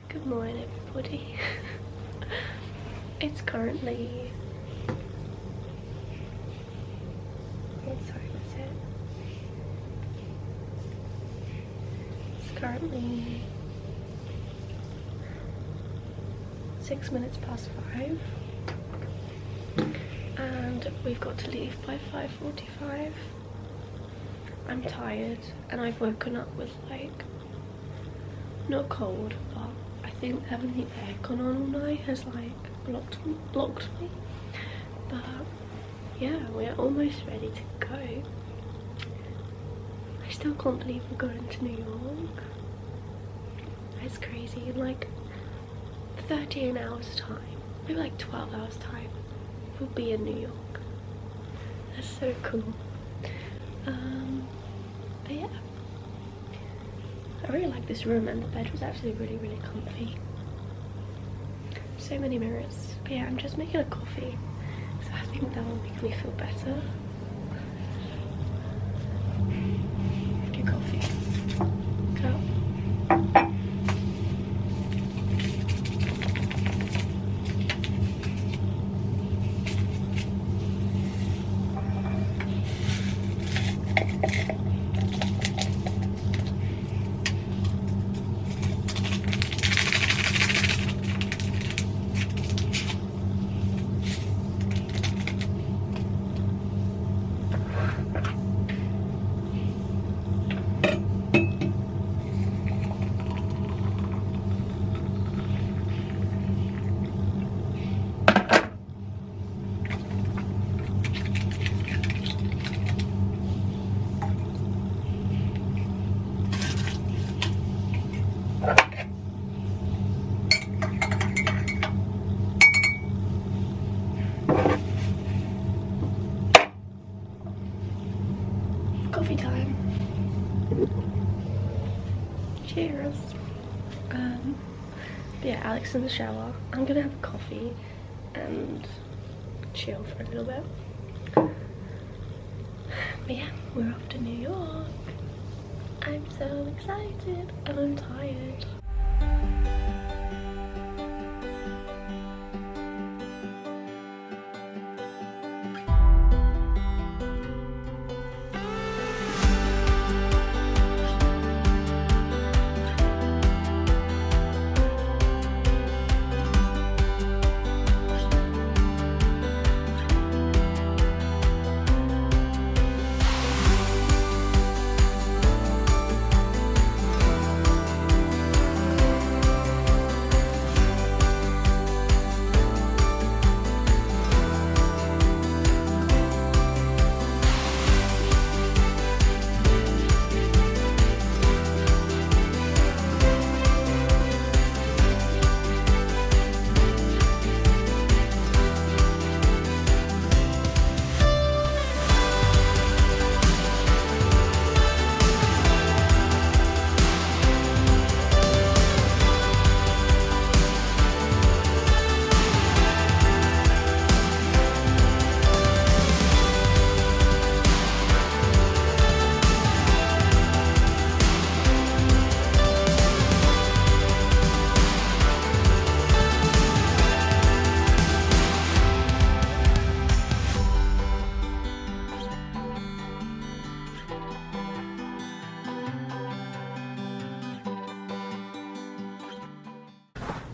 Good morning, everybody. It's currently... oh, sorry, what's it? It's currently 6 minutes past 5. And we've got to leave by 5:45. I'm tired and I've woken up with like, not cold, but I think having the aircon on all night has like blocked me. But yeah, we're almost ready to go. I still can't believe we're going to New York. It's crazy. In like 13 hours time, maybe like 12 hours time, we'll be in New York. That's so cool. But yeah, I really like this room, and the bed was actually really comfy. So many mirrors. But yeah, I'm just making a coffee, so I think that will make me feel better. Get coffee. Go. Coffee time. Cheers. But yeah, Alex in the shower. I'm gonna have a coffee and chill for a little bit. But yeah, we're off to New York. I'm so excited and I'm tired.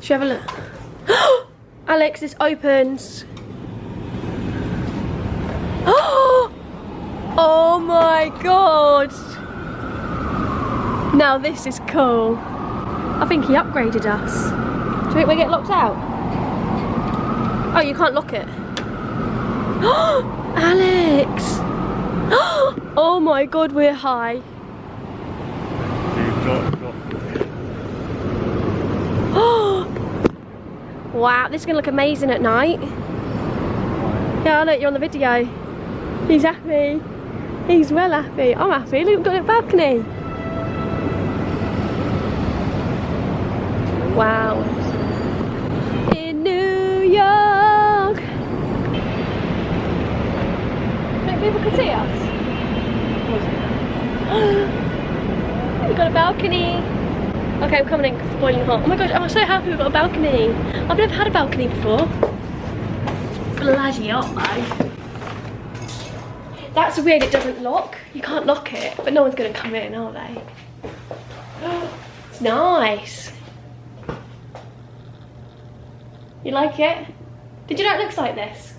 Should we have a look? Alex, this opens. Oh my god! Now this is cool. I think he upgraded us. Do you think we get locked out? Oh, you can't lock it. Alex! Oh my god, we're high. Wow, this is gonna look amazing at night. Yeah, look, you're on the video. He's happy. He's well happy. I'm happy. Look, we've got a balcony. Wow. In New York. Think people can see us? We've got a balcony. Okay, I'm coming in because it's boiling hot. Oh my gosh, I'm so happy we've got a balcony. I've never had a balcony before. Bloody hot though. That's weird, it doesn't lock. You can't lock it, but no one's gonna come in, are they? It's nice. You like it? Did you know it looks like this?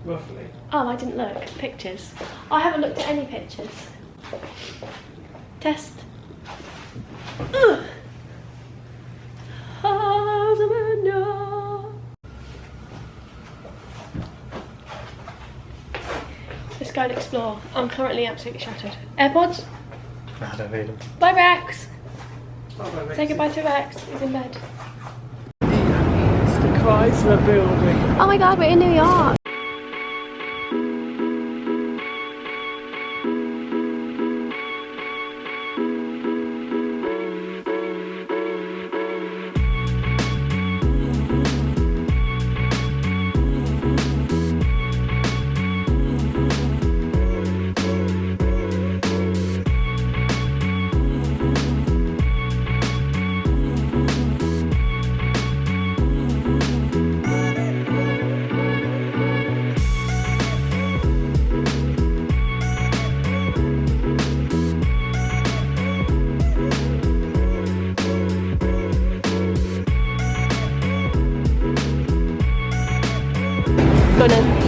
Roughly. Oh, I didn't look. Pictures. I haven't looked at any pictures. Test. Ugh. Let's go and explore. I'm currently absolutely shattered. AirPods? I don't need them. Bye, Rex. Bye, Say goodbye to Rex. He's in bed. It's the Chrysler Building. Oh my god, we're in New York. Gonna